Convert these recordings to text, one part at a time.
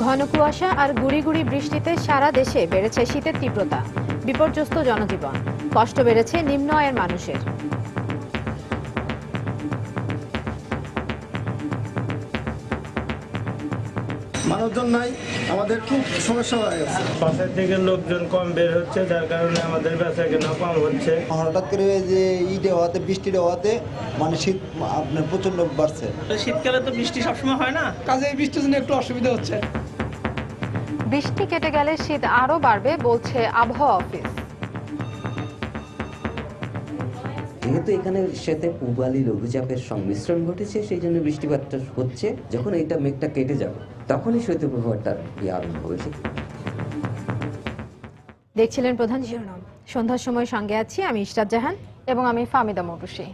ঘন কুয়াশা আর গুড়ি গুড়ি বৃষ্টিতে সারা দেশে বেড়েছে শীতের তীব্রতা। বিপর্যস্ত জনজীবন, কষ্ট বেড়েছে নিম্ন আয়ের মানুষের। মানুষজন নাই, আমাদের খুব সমস্যা হয়ে গেছে। বাসার থেকে লোকজন কম বের হচ্ছে, যার কারণে আমাদের বেচা কেনা কম হচ্ছে। হঠাৎ করে যে ঈদে হওয়াতে, বৃষ্টির হওয়াতে মানে শীত আপনার প্রচন্ড বাড়ছে। শীতকালে তো বৃষ্টি সবসময় হয় না, কাজে এই বৃষ্টির জন্য একটু অসুবিধা হচ্ছে। বৃষ্টি কেটে গেলে শীত আরো বাড়বে বলছে আবহাওয়া অফিস। যেহেতু এখানে সাথে পূবালি লঘুচাপের সংমিশ্রণ ঘটেছে, সেই জন্য বৃষ্টিপাতটা হচ্ছে। যখন এইটা মেঘটা কেটে যাবে তখনই শৈত্যপ্রবাহটার আরম্ভ হয়েছে। দেখছিলেন প্রধান শিরোনাম। সন্ধ্যার সময় সঙ্গে আছি আমি ইশরাত জাহান এবং আমি ফাহমিদা মৌটুসী।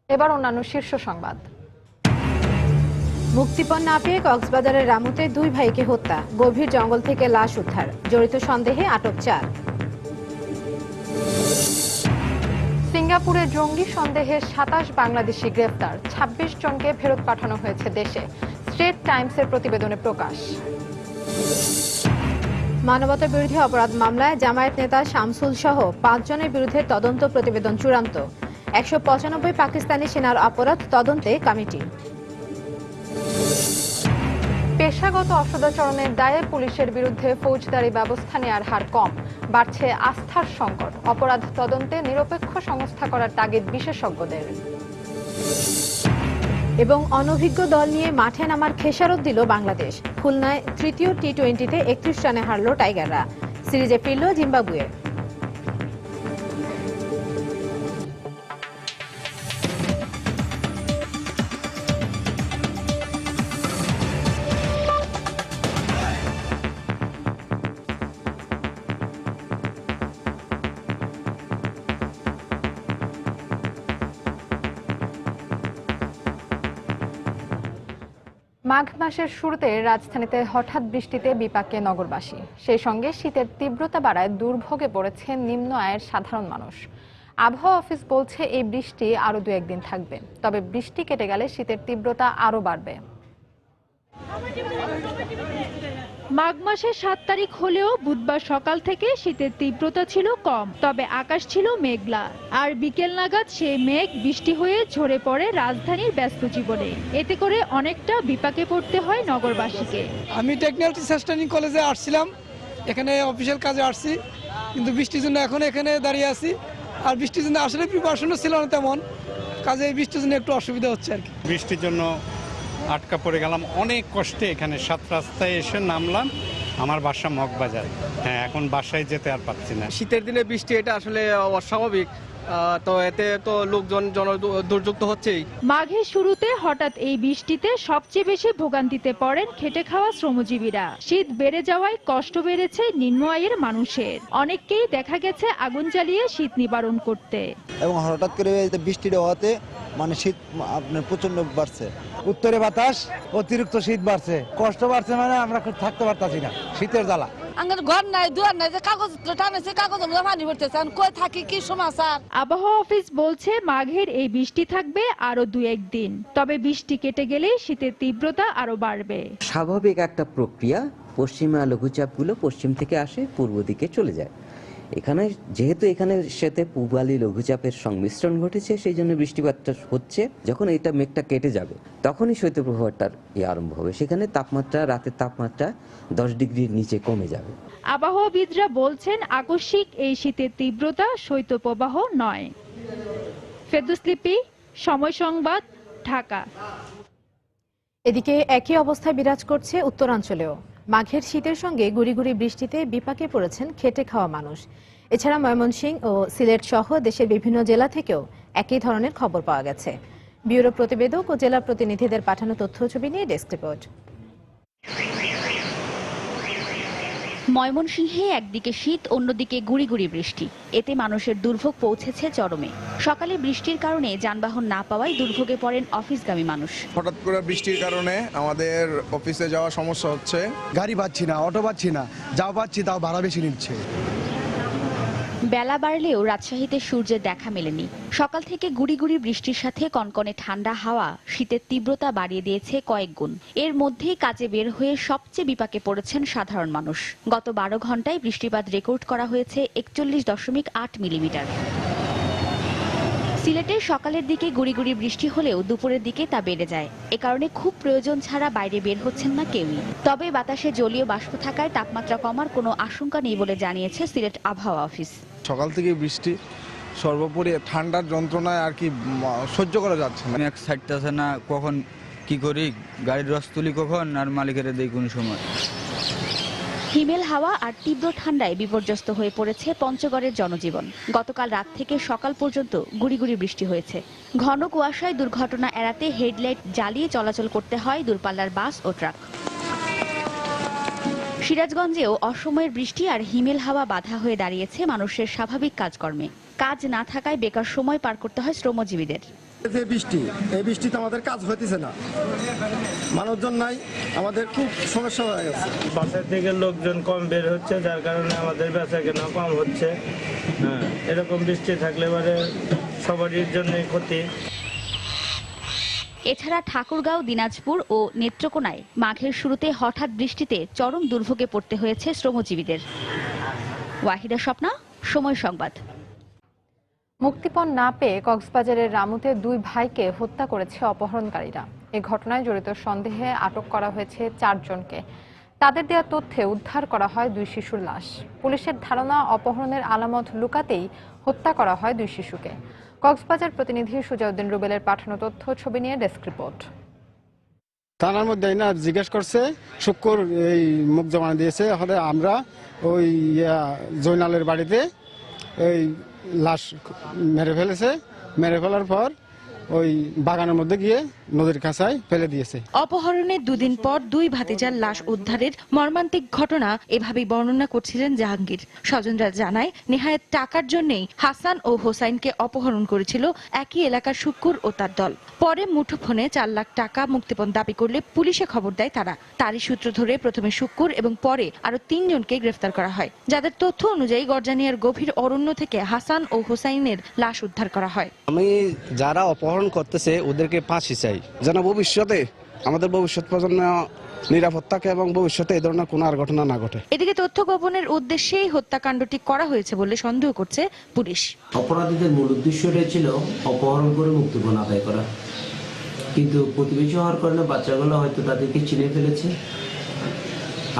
এবার অন্যান্য শীর্ষ সংবাদ। মুক্তিপণ না পেয়ে কক্সবাজারের রামুতে দুই ভাইকে হত্যা, গভীর জঙ্গল থেকে লাশ উদ্ধার, জড়িত সন্দেহে আটক 4। সিঙ্গাপুরে জঙ্গি সন্দেহে 27 বাংলাদেশি গ্রেফতার, 26 জনকে ফেরত পাঠানো হয়েছে দেশে, স্ট্রেট টাইমসের প্রতিবেদনে প্রকাশ। মানবতা বিরোধী অপরাধ মামলায় জামায়াত নেতা শামসুল সহ 5 জনের বিরুদ্ধে তদন্ত প্রতিবেদন চূড়ান্ত, 195 পাকিস্তানি সেনার অপরাধ তদন্তে কমিটি। পেশাগত অসদাচরণের দায়ে পুলিশের বিরুদ্ধে ফৌজদারি ব্যবস্থা নেওয়ার হার কম, বাড়ছে আস্থার সংকট, অপরাধ তদন্তে নিরপেক্ষ সংস্থা করার তাগিদ বিশেষজ্ঞদের। এবং অনভিজ্ঞ দল নিয়ে মাঠে নামার খেসারত দিল বাংলাদেশ, খুলনায় তৃতীয় টি-20তে 31 রানে হারল টাইগাররা, সিরিজে ফিরল জিম্বাবুয়ে। মাঘ মাসের শুরুতে রাজধানীতে হঠাৎ বৃষ্টিতে বিপাকে নগরবাসী, সেই সঙ্গে শীতের তীব্রতা বাড়ায় দুর্ভোগে পড়েছেন নিম্ন আয়ের সাধারণ মানুষ। আবহাওয়া অফিস বলছে এই বৃষ্টি আরো 2-1 দিন থাকবে, তবে বৃষ্টি কেটে গেলে শীতের তীব্রতা আরো বাড়বে। মাঘ মাসের 7 তারিখ হলেও বুধবার সকাল থেকে শীতের তীব্রতা ছিল কম, তবে আকাশ ছিল মেঘলা। আর বিকেল নাগাদ সেই মেঘ বৃষ্টি হয়ে ঝরে পড়ে রাজধানীর ব্যস্ত জীবনে। এতে করে অনেকটা বিপাকে পড়তে হয় নগরবাসীকে। আমি টেকনিক্যাল টিচার্স ট্রেনিং কলেজে আসছিলাম, এখানে অফিসিয়াল কাজে আসছি, কিন্তু বৃষ্টির জন্য এখন এখানে দাঁড়িয়ে আছি। আর বৃষ্টির জন্য আসলে প্রিপারেশনও ছিল না তেমন, কাজে এই বৃষ্টির জন্য একটু অসুবিধা হচ্ছে আর কি। বৃষ্টির জন্য আটকা পড়ে গেলাম অনেক কষ্টে, এখানে 7 রাস্তায় এসে নামলাম। আমার বাসা মগবাজার, হ্যাঁ এখন বাসায় যেতে আর পারছি না। শীতের দিনে বৃষ্টি এটা আসলে অস্বাভাবিক, তো এতে তো লোকজন দুর্যোগ তো হচ্ছেই। মাঘের শুরুতে হঠাৎ এই বৃষ্টিতে সবচেয়ে বেশি ভোগান্তিতে পড়েন খেটে খাওয়া শ্রমজীবীরা। শীত বেড়ে যাওয়ায় কষ্ট বেড়েছে নিম্ন আয়ের মানুষের, অনেককেই দেখা গেছে আগুন জ্বালিয়ে শীত নিবারণ করতে। এবং হঠাৎ করে বৃষ্টির হওয়াতে মানে শীত আপনার প্রচন্ড বাড়ছে। উত্তরে বাতাস, অতিরিক্ত শীত বাড়ছে, কষ্ট বাড়ছে, মানে আমরা থাকতে পারতাছি না শীতের জ্বালা। ঘর নাই, দুয়ার নাই, যে কাগজ টানেছে, কাগজ পানি পড়তেছে, কই থাকি কি সমাচার। আবহাওয়া অফিস বলছে মাঘের এই বৃষ্টি থাকবে আরো 2-1 দিন, তবে বৃষ্টি কেটে গেলেই শীতের তীব্রতা আরো বাড়বে। স্বাভাবিক একটা প্রক্রিয়া, পশ্চিমা লঘুচাপগুলো পশ্চিম থেকে আসে, পূর্ব দিকে চলে যায়। যেহেতু এখানে সাথে পূবালি লঘুচাপের সংমিশ্রণ ঘটেছে, সেই জন্য বৃষ্টিপাতটা হচ্ছে। যখন এইটা মেঘটা কেটে যাবে তখনই শৈত্যপ্রবাহটার আরম্ভ হবে। সেখানে রাতের তাপমাত্রা 10 ডিগ্রির নিচে কমে যাবে। আবহাওয়াবিদরা বলছেন আকস্মিক এই শীতের তীব্রতা শৈত্যপ্রবাহ নয়। ফেরদৌস লিপি, সময় সংবাদ, ঢাকা। এদিকে একই অবস্থায় বিরাজ করছে উত্তরাঞ্চলেও। মাঘের শীতের সঙ্গে গুড়ি গুড়ি বৃষ্টিতে বিপাকে পড়েছেন খেটে খাওয়া মানুষ। এছাড়া ময়মনসিংহ ও সিলেট সহ দেশের বিভিন্ন জেলা থেকেও একই ধরনের খবর পাওয়া গেছে। ব্যুরো প্রতিবেদক ও জেলা প্রতিনিধিদের পাঠানো তথ্য ছবি নিয়ে ডেস্ক রিপোর্ট। ময়মনসিংহে একদিকে শীত, অন্যদিকে গুড়ি গুড়ি বৃষ্টি, এতে মানুষের দুর্ভোগ পৌঁছেছে চরমে। সকালে বৃষ্টির কারণে যানবাহন না পাওয়ায় দুর্ভোগে পড়েন অফিসগামী মানুষ। হঠাৎ করে বৃষ্টির কারণে আমাদের অফিসে যাওয়া সমস্যা হচ্ছে, গাড়ি পাচ্ছি না, অটো পাচ্ছি না, যাও পাচ্ছি তাও ভাড়া বেশি নিচ্ছে। বেলা বাড়লেও রাজশাহীতে সূর্যের দেখা মেলেনি। সকাল থেকে গুড়ি গুড়ি বৃষ্টির সাথে কনকনে ঠান্ডা হাওয়া শীতের তীব্রতা বাড়িয়ে দিয়েছে কয়েক গুণ। এর মধ্যেই কাজে বের হয়ে সবচেয়ে বিপাকে পড়েছেন সাধারণ মানুষ। গত 12 ঘন্টায় বৃষ্টিপাত রেকর্ড করা হয়েছে 41.8 মিলিমিটার। সিলেটে সকালের দিকে গুড়ি গুড়ি বৃষ্টি হলেও দুপুরের দিকে তা বেড়ে যায়। এ কারণে খুব প্রয়োজন ছাড়া বাইরে বের হচ্ছেন না কেউই। তবে বাতাসে জলীয় বাষ্প থাকায় তাপমাত্রা কমার কোনো আশঙ্কা নেই বলে জানিয়েছে সিলেট আবহাওয়া অফিস। সকাল থেকে বৃষ্টি, সর্বোপরি ঠান্ডার যন্ত্রণায় আর কি সহ্য করা যাচ্ছে না। এক সাইডটাছে না, কখন কি করি, গাড়ির রস তুলি কখন আর মালিকের দেই কোন সময়। হিমেল হাওয়া আর তীব্র ঠান্ডায় বিপর্যস্ত হয়ে পড়েছে পঞ্চগড়ের জনজীবন। গতকাল রাত থেকে সকাল পর্যন্ত গুড়ি গুড়ি বৃষ্টি হয়েছে। ঘন কুয়াশায় দুর্ঘটনা এড়াতে হেডলাইট জ্বালিয়ে চলাচল করতে হয় দূরপাল্লার বাস ও ট্রাক। সিরাজগঞ্জেও অসময়ের বৃষ্টি আর হিমেল হাওয়া বাধা হয়ে দাঁড়িয়েছে মানুষের স্বাভাবিক কাজকর্মে। কাজ না থাকায় বেকার সময় পার করতে হয় শ্রমজীবীদের। এই বৃষ্টিতে আমাদের কাজ হইতেছে না, মানুষজন নাই, আমাদের খুব সমস্যা হয়ে গেছে। বাসার থেকে লোকজন কম বের হচ্ছে, যার কারণে আমাদের বেচা কেনা কম হচ্ছে। এরকম বৃষ্টি থাকলে পরে সবারই জন্য ক্ষতি। এছাড়া ঠাকুরগাঁও, দিনাজপুর ও নেত্রকোনায় মাঘের শুরুতে হঠাৎ বৃষ্টিতে চরম দুর্ভোগে পড়তে হয়েছে শ্রমজীবীদের। ওয়াহিদা স্বপ্না, সময় সংবাদ। মুক্তিপণ না পেয়ে কক্সবাজারের রামুতে 2 ভাইকে হত্যা করেছে অপহরণকারীরা। এ ঘটনায় জড়িত সন্দেহে আটক করা হয়েছে 4 জনকে। তাদের দেওয়া তথ্যে উদ্ধার করা হয় 2 শিশুর লাশ। পুলিশের ধারণা অপহরণের আলামত লুকাতেই হত্যা করা হয় 2 শিশুকে। কক্সবাজার প্রতিনিধি সুজাউদ্দিন রুবেলের পাঠানো তথ্য ছবি নিয়ে ডেস্ক রিপোর্ট। থানার মধ্যে না জিজ্ঞেস করছে, শুক্র এই মুখ জমা দিয়েছে। আমরা ওই জয়নালের বাড়িতে এই লাশ মেরে ফেলেছে। মেরে ফেলার পর ওই বাগানের মধ্যে গিয়ে নদীর কাছায় ফেলে দিয়েছে। অপহরণের 2 দিন পর 2 ভাতিজার লাশ উদ্ধারের মর্মান্তিক ঘটনা এভাবেই বর্ণনা করছিলেন জাহাঙ্গীর। স্বজনরা জানায়, নেহায়েত টাকার জন্যই হাসান ও হোসাইনকে অপহরণ করেছিল একই এলাকার শুক্কুর ও তার দল। পরে মুঠোফোনে 4 লাখ টাকা মুক্তিপণ দাবি করলে পুলিশে খবর দেয় তারা। তারই সূত্র ধরে প্রথমে শুক্কুর এবং পরে আরো 3 জনকে গ্রেফতার করা হয়, যাদের তথ্য অনুযায়ী গরজানিয়ার গভীর অরণ্য থেকে হাসান ও হোসাইনের লাশ উদ্ধার করা হয়। আমি যারা অপহরণ করতেছে ওদেরকে ফাঁসি চাই, যেন ভবিষ্যতে আমাদের ভবিষ্যৎ প্রজন্ম নিরাপদ থাকে এবং ভবিষ্যতে এই ধরনের কোনো আর ঘটনা না ঘটে। এদিকে তথ্য গোপনের উদ্দেশ্যেই হত্যাকাণ্ডটি করা হয়েছে বলে সন্দেহ করছে পুলিশ। অপরাধীদের মূল উদ্দেশ্যটাই ছিল অপহরণ করে মুক্তিপণ আদায় করা, কিন্তু প্রতিবেশী হওয়ার কারণে বাচ্চাগুলো হয়তো তাদেরকে চিনে ফেলেছে।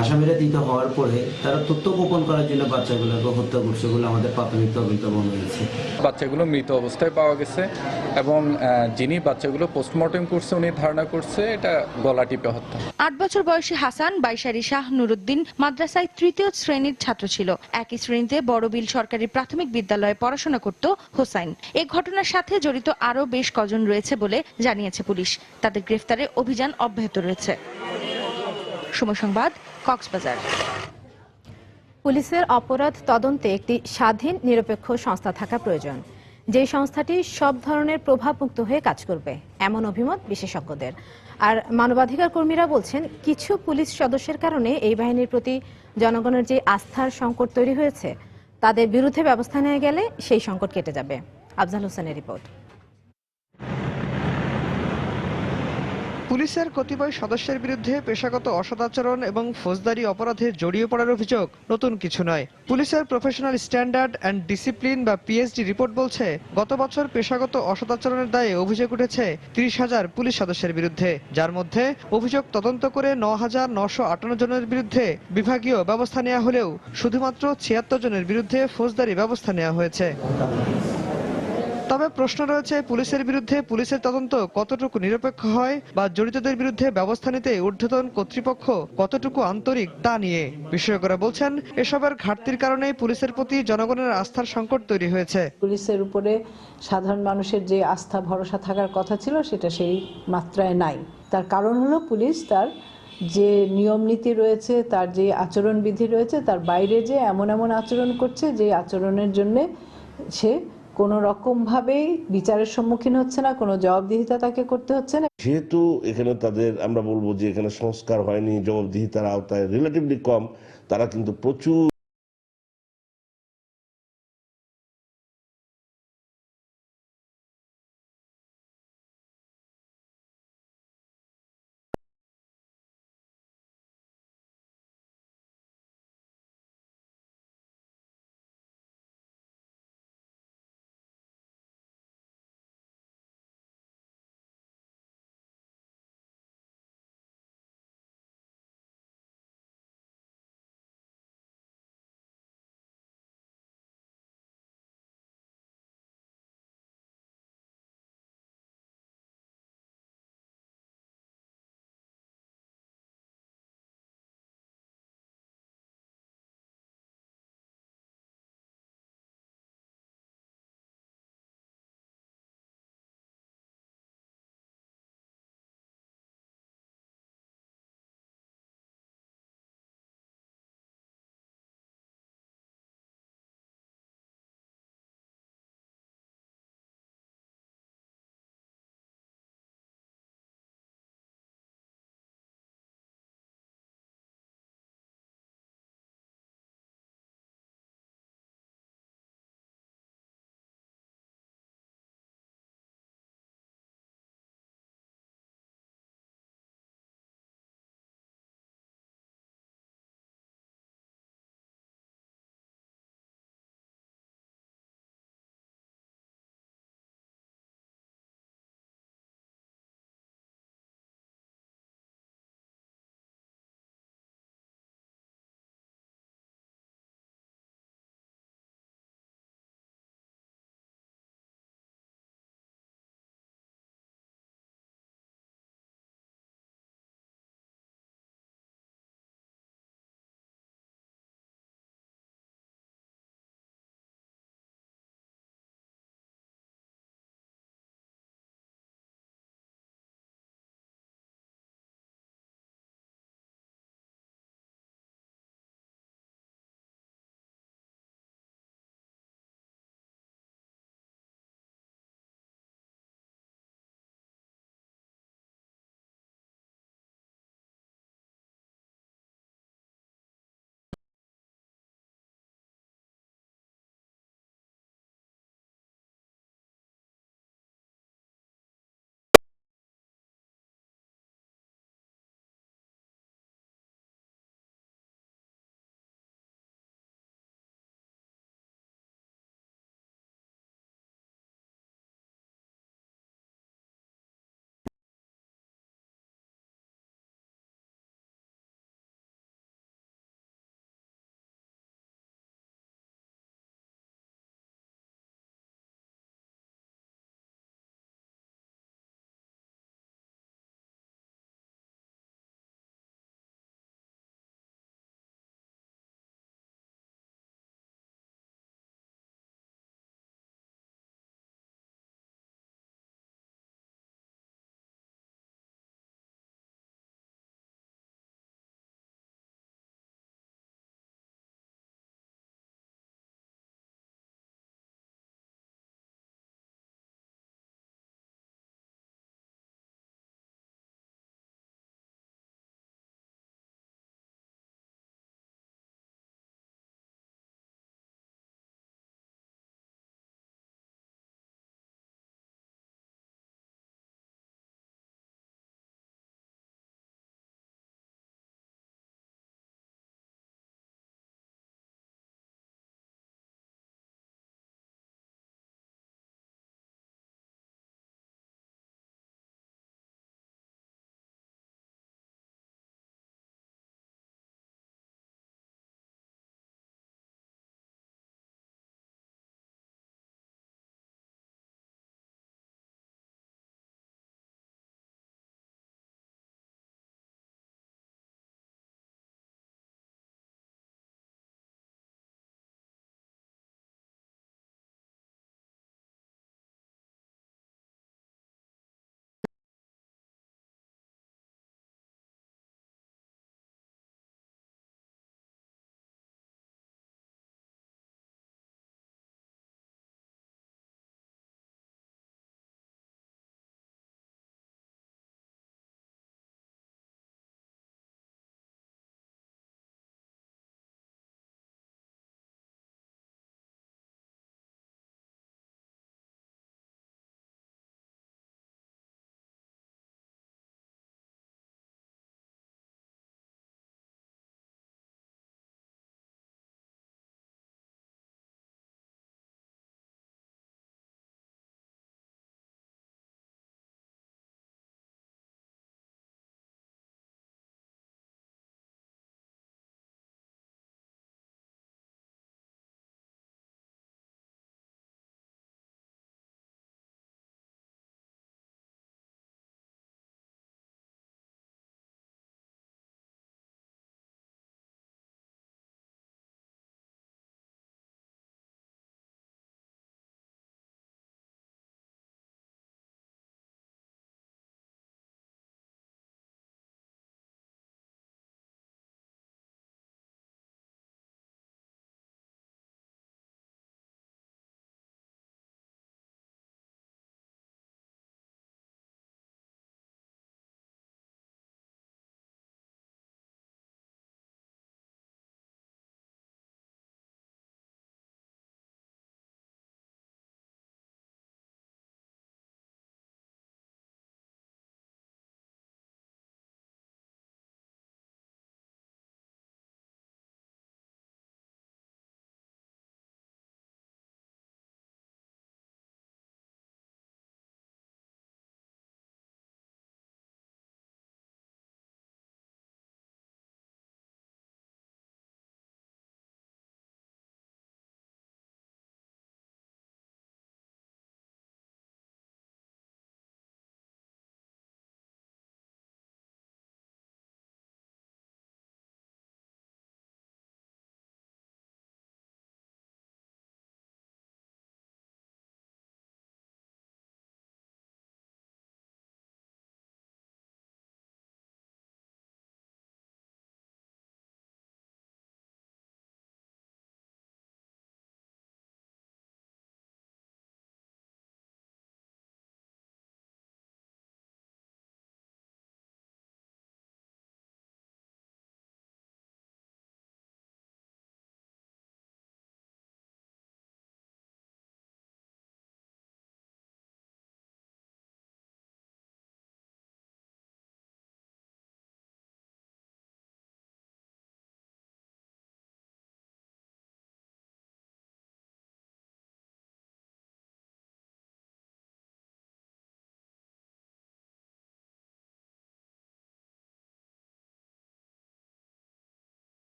আসামিরা দিতে হওয়ার পরে তারা তথ্য গোপন করার জন্য বাচ্চাগুলোকে হত্যা করছে বলে আমাদের প্রাথমিক তদন্ত মনে হয়েছে। বাচ্চাগুলো মৃত অবস্থায় পাওয়া গেছে এবং যিনি বাচ্চাগুলো পোস্টমর্টেম করছে উনি ধারণা করছে এটা গলা টিপে হত্যা। 8 বছর বয়সী হাসান বাইশারি শাহ নুরুদ্দিন মাদ্রাসায় 3য় শ্রেণীর ছাত্র ছিল। একই শ্রেণীতে বড়বিল সরকারি প্রাথমিক বিদ্যালয়ে পড়াশোনা করত হোসাইন। এই ঘটনার সাথে জড়িত আরও বেশ কজন রয়েছে বলে জানিয়েছে পুলিশ। তাদের গ্রেফতারে অভিযান অব্যাহত রয়েছে। সময় সংবাদ, কক্সবাজার। পুলিশের অপরাধ তদন্তে একটি স্বাধীন নিরপেক্ষ সংস্থা থাকা প্রয়োজন, যে সংস্থাটি সব ধরনের প্রভাবমুক্ত হয়ে কাজ করবে, এমন অভিমত বিশেষজ্ঞদের। আর মানবাধিকার কর্মীরা বলছেন, কিছু পুলিশ সদস্যের কারণে এই বাহিনীর প্রতি জনগণের যে আস্থার সংকট তৈরি হয়েছে, তাদের বিরুদ্ধে ব্যবস্থা নেওয়া গেলে সেই সংকট কেটে যাবে। আফজাল হোসেনের রিপোর্ট। পুলিশের কতিপয় সদস্যের বিরুদ্ধে পেশাগত অসদাচরণ এবং ফৌজদারি অপরাধে জড়িয়ে পড়ার অভিযোগ নতুন কিছু নয়। পুলিশের প্রফেশনাল স্ট্যান্ডার্ড অ্যান্ড ডিসিপ্লিন বা পিএসডি রিপোর্ট বলছে, গত বছর পেশাগত অসদাচরণের দায়ে অভিযোগ উঠেছে 30,000 পুলিশ সদস্যের বিরুদ্ধে, যার মধ্যে অভিযোগ তদন্ত করে 9,958 জনের বিরুদ্ধে বিভাগীয় ব্যবস্থা নেওয়া হলেও শুধুমাত্র 76 জনের বিরুদ্ধে ফৌজদারি ব্যবস্থা নেওয়া হয়েছে। তবে প্রশ্ন রয়েছে, পুলিশের বিরুদ্ধে পুলিশের তদন্ত কতটুকু নিরপেক্ষ হয় বা জড়িতদের বিরুদ্ধে ব্যবস্থা নিতে ঊর্ধ্বতন কর্তৃপক্ষ কতটুকু আন্তরিক তা নিয়ে বিশেষজ্ঞরা বলছেন, এসবের ঘাটতির কারণে পুলিশের প্রতি জনগণের আস্থার সংকট তৈরি হয়েছে। পুলিশের উপরে সাধারণ মানুষের যে আস্থা ভরসা থাকার কথা ছিল সেটা সেই মাত্রায় নাই। তার কারণ হলো পুলিশ তার যে নিয়ম নীতি রয়েছে, তার যে আচরণবিধি রয়েছে, তার বাইরে যে এমন আচরণ করছে যে আচরণের জন্য সে কোনো রকমভাবেই বিচারের সম্মুখীন হচ্ছে না, কোনো জবাবদিহিতা তাকে করতে হচ্ছে না। যেহেতু এখানে তাদের আমরা বলবো যে এখানে সংস্কার হয়নি, জবাবদিহিতার আওতায় রিলেটিভলি কম, তারা কিন্তু প্রচুর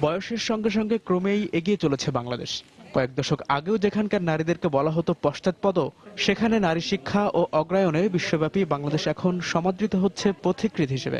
বয়সের সঙ্গে সঙ্গে ক্রমেই এগিয়ে চলেছে বাংলাদেশ। কয়েক দশক আগেও যেখানকার নারীদেরকে বলা হতো পশ্চাৎপদ, সেখানে নারী শিক্ষা ও অগ্রায়নে বিশ্বব্যাপী বাংলাদেশ এখন সমাদৃত হচ্ছে পথিকৃৎ হিসেবে।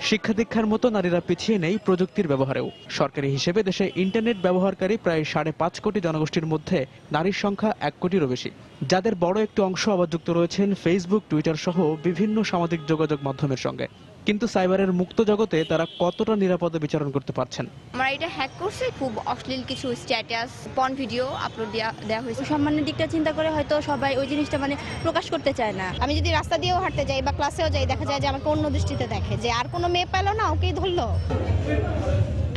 শিক্ষা দীক্ষার মতো নারীরা পিছিয়ে নেই প্রযুক্তির ব্যবহারেও। সরকারি হিসেবে দেশে ইন্টারনেট ব্যবহারকারী প্রায় 5.5 কোটি জনগোষ্ঠীর মধ্যে নারীর সংখ্যা 1 কোটিরও বেশি, যাদের বড় একটি অংশ আবার যুক্ত রয়েছেন ফেসবুক, টুইটার সহ বিভিন্ন সামাজিক যোগাযোগ মাধ্যমের সঙ্গে। কিন্তু সাইবারের মুক্ত জগতে তারা কতটা নিরাপদে বিচরণ করতে পারছেন? আমরা এটা হ্যাক করছে, খুব অশ্লীল কিছু স্ট্যাটাস, পর্ন ভিডিও আপলোড দেওয়া হয়েছে। সম্মানের দিকটা চিন্তা করে হয়তো সবাই ওই জিনিসটা প্রকাশ করতে চায় না। আমি যদি রাস্তা দিয়েও হাঁটতে যাই বা ক্লাসেও যাই, দেখা যায় যে আমাকে অন্য দৃষ্টিতে দেখে, যে আর কোনো মেয়ে পেল না, ওকেই ধরলো।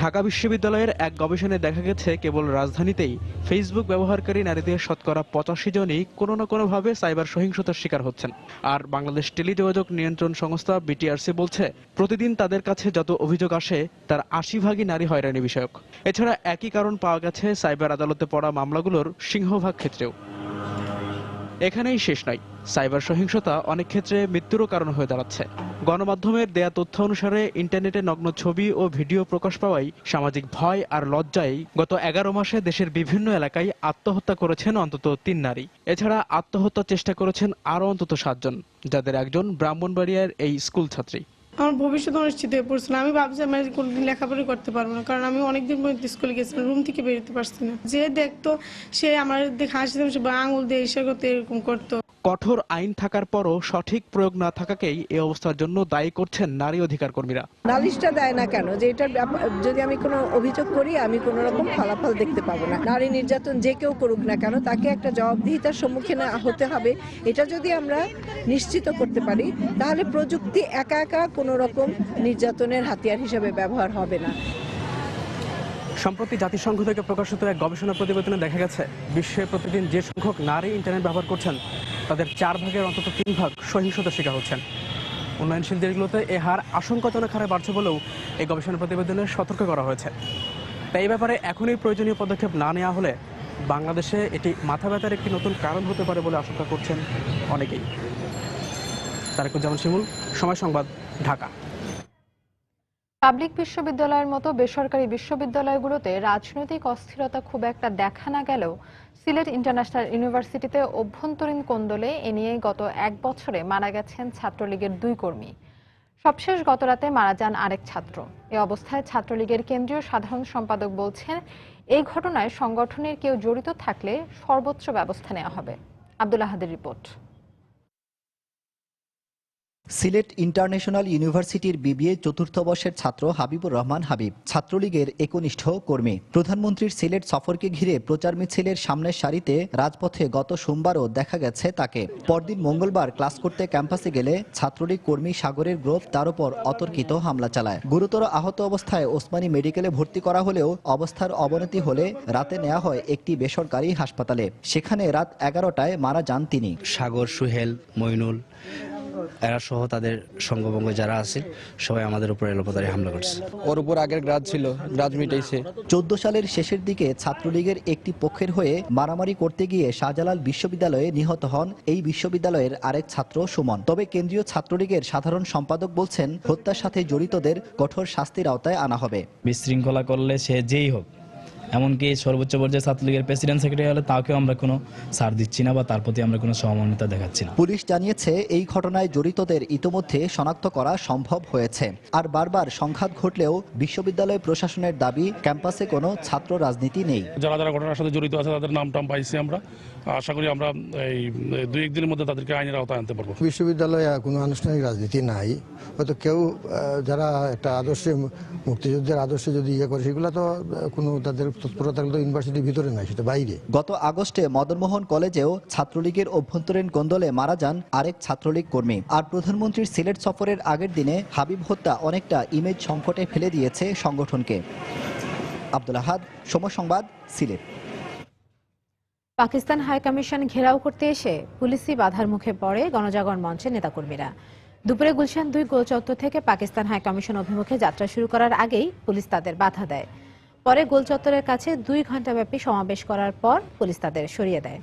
ঢাকা বিশ্ববিদ্যালয়ের এক গবেষণায় দেখা গেছে কেবল রাজধানীতেই ফেসবুক ব্যবহারকারী নারীদের 85% জনই কোনো না কোনোভাবে সাইবার সহিংসতার শিকার হচ্ছেন। আর বাংলাদেশ টেলিযোগাযোগ নিয়ন্ত্রণ সংস্থা বিটিআরসি বলছে, প্রতিদিন তাদের কাছে যত অভিযোগ আসে তার 80% নারী হয়রানি বিষয়ক। এছাড়া একই কারণ পাওয়া গেছে সাইবার আদালতে পড়া মামলাগুলোর সিংহভাগ ক্ষেত্রেও। এখানেই শেষ নয়, সাইবার সহিংসতা অনেক ক্ষেত্রে মৃত্যুরও কারণ হয়ে দাঁড়াচ্ছে। গণমাধ্যমের দেয়া তথ্য অনুসারে ইন্টারনেটে নগ্ন ছবি ও ভিডিও প্রকাশ পাওয়ায় সামাজিক ভয় আর লজ্জায় গত 11 মাসে দেশের বিভিন্ন এলাকায় আত্মহত্যা করেছেন অন্তত 3 নারী। এছাড়া আত্মহত্যার চেষ্টা করেছেন আরও অন্তত 7 জন, যাদের একজন ব্রাহ্মণবাড়িয়ার এই স্কুল ছাত্রী। আমার ভবিষ্যৎ অনিশ্চিত হয়ে পড়ছিল। আমি ভাবছি আমি কোনোদিন লেখাপড়া করতে পারবো না, কারণ আমি অনেকদিন পর্যন্ত স্কুলে গেছিলাম, রুম থেকে বেরোতে পারছি না। যে দেখতো সে আমার দেখে হাসিতাম, সে আঙুল দিয়ে ইশারা করতে, এরকম করতো। কঠোর আইন থাকার পরও সঠিক প্রয়োগ না থাকাকেই এই অবস্থার জন্য দায়ী করছেন নারী অধিকার কর্মীরা। নালিশটা দেয় না কেন, যে এটা যদি আমি কোনো অভিযোগ করি আমি কোনো রকম ফলাফল দেখতে পাবো না। নারী নির্যাতন যে কেউ করুক না কেন, তাকে একটা জবাবদিহিতার সম্মুখীন হতে হবে। এটা যদি আমরা নিশ্চিত করতে পারি, তাহলে প্রযুক্তি একা একা কোনো রকম নির্যাতনের হাতিয়ার হিসেবে ব্যবহার হবে না। সম্প্রতি জাতিসংঘ থেকে প্রকাশিত এক গবেষণা প্রতিবেদনে দেখা গেছে, বিশ্বে প্রতিদিন যে সংখ্যক নারী ইন্টারনেট ব্যবহার করছেন তাদের 4 ভাগের অন্তত 3 ভাগ সহিংসতার শিকার হচ্ছেন। উন্নয়নশীল দেশগুলোতে এ হার আশঙ্কাজনক হারে বাড়ছে বলেও এই গবেষণা প্রতিবেদনে সতর্ক করা হয়েছে। তাই এই ব্যাপারে এখনই প্রয়োজনীয় পদক্ষেপ না নেওয়া হলে বাংলাদেশে এটি মাথা ব্যথার একটি নতুন কারণ হতে পারে বলে আশঙ্কা করছেন অনেকেই। তারেকুজ্জামান শিমুল, সময় সংবাদ, ঢাকা। পাবলিক বিশ্ববিদ্যালয়ের মতো বেসরকারি বিশ্ববিদ্যালয়গুলোতে রাজনৈতিক অস্থিরতা খুব একটা দেখা না গেলেও সিলেট ইন্টারন্যাশনাল ইউনিভার্সিটিতে অভ্যন্তরীণ কোন্দলে এ নিয়ে গত 1 বছরে মারা গেছেন ছাত্রলীগের 2 কর্মী। সবশেষ গতরাতে মারা যান আরেক ছাত্র। এ অবস্থায় ছাত্রলীগের কেন্দ্রীয় সাধারণ সম্পাদক বলছেন, এই ঘটনায় সংগঠনের কেউ জড়িত থাকলে সর্বোচ্চ ব্যবস্থা নেওয়া হবে। আব্দুল আহাদের রিপোর্ট। সিলেট ইন্টারন্যাশনাল ইউনিভার্সিটির বিবিএ 4র্থ বর্ষের ছাত্র হাবিবুর রহমান হাবিব ছাত্রলীগের একনিষ্ঠ কর্মী। প্রধানমন্ত্রীর সিলেট সফরকে ঘিরে প্রচার মিছিলের সামনের সারিতে রাজপথে গত সোমবারও দেখা গেছে তাকে। পরদিন মঙ্গলবার ক্লাস করতে ক্যাম্পাসে গেলে ছাত্রলীগ কর্মী সাগরের গ্রুপ তার উপর অতর্কিত হামলা চালায়। গুরুতর আহত অবস্থায় ওসমানী মেডিকেলে ভর্তি করা হলেও অবস্থার অবনতি হলে রাতে নেওয়া হয় একটি বেসরকারি হাসপাতালে। সেখানে রাত 11টায় মারা যান তিনি। সাগর, সুহেল, মইনুল এরা সহ তাদের সঙ্গভঙ্গ যারা আছে সবাই আমাদের উপর এলোপাতাড়ি হামলা করছে। ওর উপর আগের গ্রাজ ছিল, গ্রাজ মিটাইছে। 14 সালের শেষের দিকে ছাত্রলীগের একটি পক্ষের হয়ে মারামারি করতে গিয়ে শাহজালাল বিশ্ববিদ্যালয়ে নিহত হন এই বিশ্ববিদ্যালয়ের আরেক ছাত্র সুমন। তবে কেন্দ্রীয় ছাত্রলীগের সাধারণ সম্পাদক বলছেন, হত্যার সাথে জড়িতদের কঠোর শাস্তির আওতায় আনা হবে। বিশৃঙ্খলা করলে সে যেই হোক, এমনকি সর্বোচ্চ পর্যায়ে ছাত্রলীগের প্রেসিডেন্ট সেক্রেটারি হলে তাকেও আমরা কোনো ছাড় দিচ্ছি না বা তার প্রতি আমরা কোনো সহমর্মিতা দেখাচ্ছি না। পুলিশ জানিয়েছে, এই ঘটনায় জড়িতদের ইতোমধ্যে শনাক্ত করা সম্ভব হয়েছে। আর বারবার সংঘাত ঘটলেও বিশ্ববিদ্যালয় প্রশাসনের দাবি, ক্যাম্পাসে কোনো ছাত্র রাজনীতি নেই। যারা যারা ঘটনার সাথে জড়িত আছে তাদের নাম টাম পাইছি আমরা। আশা করি আমরা এই 2-1 দিনের মধ্যে তাদেরকে আইনের আওতায় আনতে পারবো। বিশ্ববিদ্যালয়ে কোনো আনুষ্ঠানিক রাজনীতি নাই। হয়তো কেউ যারা একটা আদর্শে, মুক্তিযুদ্ধের আদর্শে যদি করে, সেগুলো তো কোনো তাদের তৎপরতা ইউনিভার্সিটির ভিতরে নাই, সেটা বাইরে। গত আগস্টে মদনমোহন কলেজেও ছাত্রলীগের অভ্যন্তরীণ কোন্দলে মারা যান আরেক ছাত্রলীগ কর্মী। আর প্রধানমন্ত্রীর সিলেট সফরের আগের দিনে হাবিব হত্যা অনেকটা ইমেজ সংকটে ফেলে দিয়েছে সংগঠনকে। আব্দুল আহাদ, সময় সংবাদ, সিলেট। পাকিস্তান হাইকমিশন ঘেরাও করতে এসে পুলিশি বাধার মুখে পড়ে গণজাগরণ মঞ্চের নেতাকর্মীরা। দুপুরে গুলশান 2 গোলচত্বর থেকে পাকিস্তান হাইকমিশন অভিমুখে যাত্রা শুরু করার আগেই পুলিশ তাদের বাধা দেয়। পরে গোলচত্বরের কাছে 2 ঘণ্টাব্যাপী সমাবেশ করার পর পুলিশ তাদের সরিয়ে দেয়।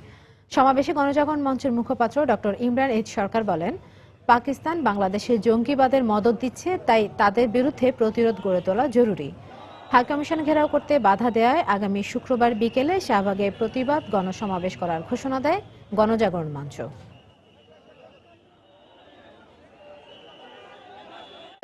সমাবেশে গণজাগরণ মঞ্চের মুখপাত্র ডক্টর ইমরান এইচ সরকার বলেন, পাকিস্তান বাংলাদেশে জঙ্গিবাদের মদদ দিচ্ছে, তাই তাদের বিরুদ্ধে প্রতিরোধ গড়ে তোলা জরুরি। হাইকমিশন ঘেরাও করতে বাধা দেওয়ায় আগামী শুক্রবার বিকেলে শাহবাগে প্রতিবাদ গণসমাবেশ করার ঘোষণা দেয় গণজাগরণ মঞ্চ।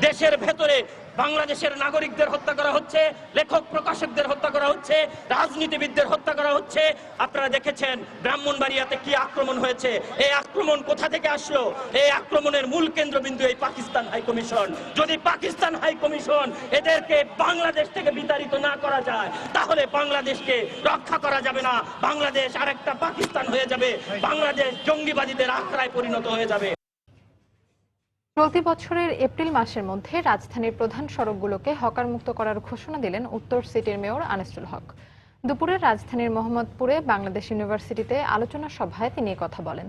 দেশের ভেতরে বাংলাদেশের নাগরিকদের হত্যা করা হচ্ছে, লেখক প্রকাশকদের হত্যা করা হচ্ছে, রাজনীতিবিদদের হত্যা করা হচ্ছে। আপনারা দেখেছেন ব্রাহ্মণবাড়িয়াতে কি আক্রমণ হয়েছে। এই আক্রমণ কোথা থেকে আসলো? এই আক্রমণের মূল কেন্দ্রবিন্দু এই পাকিস্তান হাই কমিশন। যদি পাকিস্তান হাই কমিশন এদেরকে বাংলাদেশ থেকে বিতাড়িত না করা যায়, তাহলে বাংলাদেশকে রক্ষা করা যাবে না। বাংলাদেশ আরেকটা পাকিস্তান হয়ে যাবে, বাংলাদেশ জঙ্গিবাদীদের আখড়ায় পরিণত হয়ে যাবে। চলতি বছরের এপ্রিল মাসের মধ্যে রাজধানীর প্রধান সড়কগুলোকে হকার মুক্ত করার ঘোষণা দিলেন উত্তর সিটির মেয়র আনিসুল হক। দুপুরে রাজধানীর মোহাম্মদপুরে বাংলাদেশ ইউনিভার্সিটিতে আলোচনা সভায় তিনি কথা বলেন।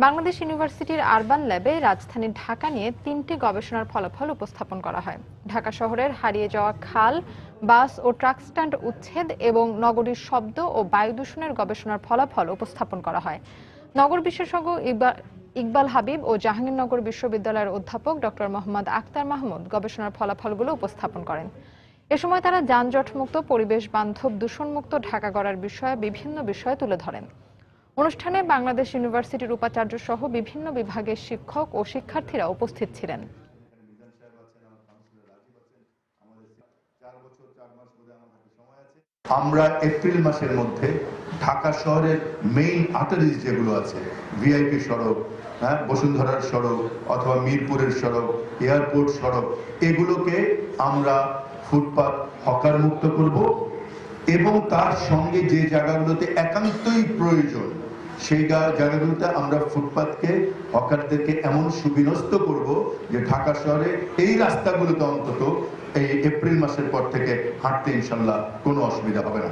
বাংলাদেশ ইউনিভার্সিটির আরবান ল্যাবে রাজধানী ঢাকা নিয়ে 3টি গবেষণার ফলাফল উপস্থাপন করা হয়। ঢাকা শহরের হারিয়ে যাওয়া খাল, বাস ও ট্রাক স্ট্যান্ড উচ্ছেদ এবং নগরীর শব্দ ও বায়ু দূষণের গবেষণার ফলাফল উপস্থাপন করা হয়। নগর বিশেষজ্ঞ ইকবাল হাবিব ও জাহাঙ্গীরনগর বিশ্ববিদ্যালয়ের অধ্যাপক ডক্টর মোহাম্মদ আক্তার মাহমুদ গবেষণার ফলাফলগুলো উপস্থাপন করেন। এ সময় তারা যানজটমুক্ত, পরিবেশ বান্ধব, দূষণমুক্ত ঢাকা গড়ার বিষয়ে বিভিন্ন বিষয় তুলে ধরেন। অনুষ্ঠানে বাংলাদেশ ইউনিভার্সিটির উপাচার্য সহ বিভিন্ন বিভাগের শিক্ষক ও শিক্ষার্থীরা উপস্থিত ছিলেন। আমরা এপ্রিল মাসের মধ্যে ঢাকা শহরের মেইন আর্টারিজ যেগুলো আছে, ভিআইপি সড়ক, বসুন্ধরার সড়ক অথবা মিরপুরের সড়ক, এয়ারপোর্ট সড়ক, এগুলোকে আমরা ফুটপাত হকার মুক্ত করব এবং তার সঙ্গে যে জায়গাগুলোতে একান্তই প্রয়োজন সেই জায়গাগুলোতে আমরা ফুটপাতকে হকারদেরকে এমন সুবিন্যস্ত করব যে ঢাকা শহরে এই রাস্তাগুলোতে অন্তত এই এপ্রিল মাসের পর থেকে হাঁটতে ইনশাল্লাহ কোনো অসুবিধা হবে না।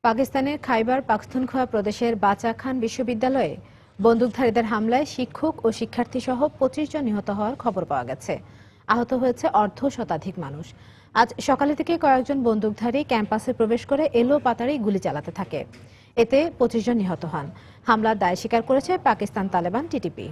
পাকিস্তানের খাইবার পাখতুনখোয়া প্রদেশের বাচা খান বিশ্ববিদ্যালয়ে বন্দুকধারীদের হামলায় শিক্ষক ও শিক্ষার্থী সহ 25 জন নিহত হওয়ার খবর পাওয়া গেছে। আহত হয়েছে অর্ধশতাধিক মানুষ। আজ সকালে থেকে কয়েকজন বন্দুকধারী ক্যাম্পাসে প্রবেশ করে এলো পাতাড়ি গুলি চালাতে থাকে। এতে 25 জন নিহত হন। হামলার দায় স্বীকার করেছে পাকিস্তান তালেবান টিটিপি।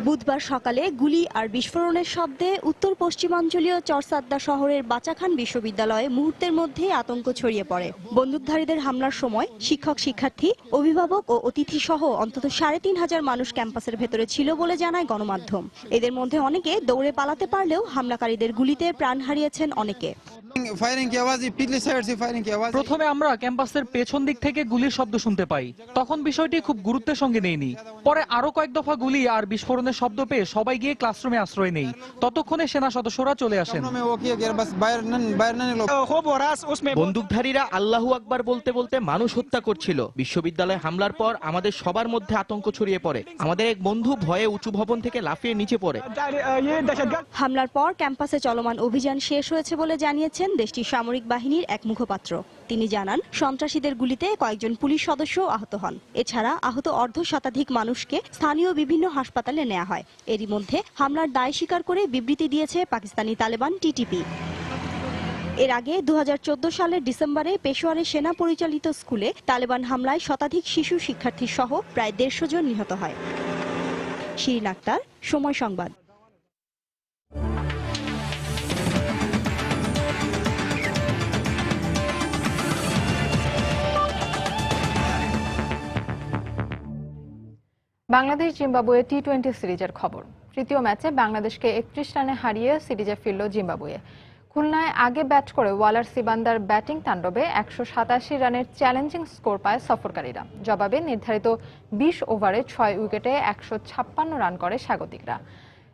বুধবার সকালে গুলি আর বিস্ফোরণের শব্দে উত্তর পশ্চিমাঞ্চলীয় চরসাদ্দা শহরের বাচাখান বিশ্ববিদ্যালয়ে মুহূর্তের মধ্যে আতঙ্ক ছড়িয়ে পড়ে। বন্দুকধারীদের হামলার সময় শিক্ষক, শিক্ষার্থী, অভিভাবক ও অতিথি সহ অন্তত ৩৫০০ মানুষ ক্যাম্পাসের ভেতরে ছিল বলে জানায় গণমাধ্যম। এদের মধ্যে অনেকে দৌড়ে পালাতে পারলেও হামলাকারীদের গুলিতে প্রাণ হারিয়েছেন অনেকে। প্রথমে আমরা ক্যাম্পাসের পেছন দিক থেকে গুলির শব্দ শুনতে পাই, তখন বিষয়টি খুব গুরুত্বের সঙ্গে নেইনি। পরে আরো কয়েক দফা গুলি আর বিস্ফোরণের শব্দ পেয়ে সবাই গিয়ে ক্লাসরুমে আশ্রয় নেই। ততক্ষণে সেনা সদস্যরা চলে আসেন। বন্দুকধারীরা আল্লাহু আকবার বলতে বলতে মানুষ হত্যা করছিল। বিশ্ববিদ্যালয়ে হামলার পর আমাদের সবার মধ্যে আতঙ্ক ছড়িয়ে পড়ে। আমাদের এক বন্ধু ভয়ে উঁচু ভবন থেকে লাফিয়ে নিচে পড়ে। হামলার পর ক্যাম্পাসে চলমান অভিযান শেষ হয়েছে বলে জানিয়েছেন দেশটির সামরিক বাহিনীর এক মুখপাত্র। তিনি জানান, সন্ত্রাসীদের গুলিতে কয়েকজন পুলিশ সদস্য আহত হন। এছাড়া আহত অর্ধশতাধিক মানুষকে স্থানীয় বিভিন্ন হাসপাতালে নেওয়া হয়। এরই মধ্যে হামলার দায় স্বীকার করে বিবৃতি দিয়েছে পাকিস্তানি তালেবান টিটিপি। এর আগে 2014 সালের ডিসেম্বরে পেশোয়ারে সেনা পরিচালিত স্কুলে তালেবান হামলায় শতাধিক শিশু, শিক্ষার্থী সহ প্রায় 150 জন নিহত হয়। শিরিন আক্তার, সময় সংবাদ। বাংলাদেশ জিম্বাবুয়ে টি-20 সিরিজের খবর। তৃতীয় ম্যাচে বাংলাদেশকে 31 রানে হারিয়ে সিরিজে ফিরল জিম্বাবুয়ে। খুলনায় আগে ব্যাট করে ওয়ালার সিবান্দার ব্যাটিং তাণ্ডবে 187 রানের চ্যালেঞ্জিং স্কোর পায় সফরকারীরা। জবাবে নির্ধারিত 20 ওভারে 6 উইকেটে 156 রান করে স্বাগতিকরা।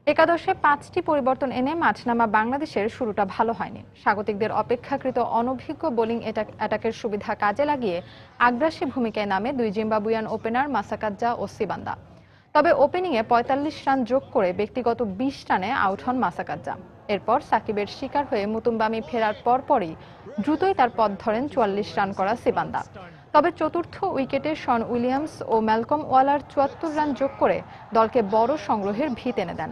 একাদশে 5টি পরিবর্তন এনে মাঠ নামা বাংলাদেশের শুরুটা ভালো হয়নি। স্বাগতিকদের অপেক্ষাকৃত অনভিজ্ঞ বোলিং অ্যাটাকের সুবিধা কাজে লাগিয়ে আগ্রাসী ভূমিকায় নামে দুই জিম্বাবুয়ান ওপেনার মাসাকাজ্জা ও সিবান্দা। তবে ওপেনিংয়ে 45 রান যোগ করে ব্যক্তিগত 20 রানে আউট হন মাসাকাজ্জা। এরপর সাকিবের শিকার হয়ে মুতুম্বামি ফেরার পরপরই দ্রুতই তার পথ ধরেন 44 রান করা সিবান্দা। তবে চতুর্থ উইকেটে শন উইলিয়ামস ও ম্যালকম ওয়ালার ৭৪ রান যোগ করে দলকে বড় সংগ্রহের ভিত এনে দেন।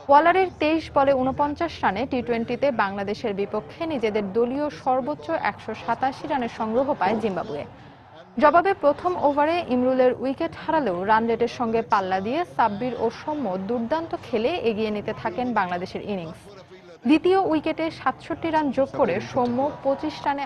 ওয়ালারের ২৩ বলে ৪৯ রানে টি-20তে বাংলাদেশের বিপক্ষে নিজেদের দলীয় সর্বোচ্চ ১৮৭ রানের সংগ্রহ পায় জিম্বাবুয়ে। জবাবে প্রথম ওভারে ইমরুলের উইকেট হারালেও রান রেটের সঙ্গে পাল্লা দিয়ে সাব্বির ও সৌম্য দুর্দান্ত খেলে এগিয়ে নিতে থাকেন বাংলাদেশের ইনিংস। দ্বিতীয় উইকেটে ৬৭ রান যোগ করে সৌম্য ২৫ রানে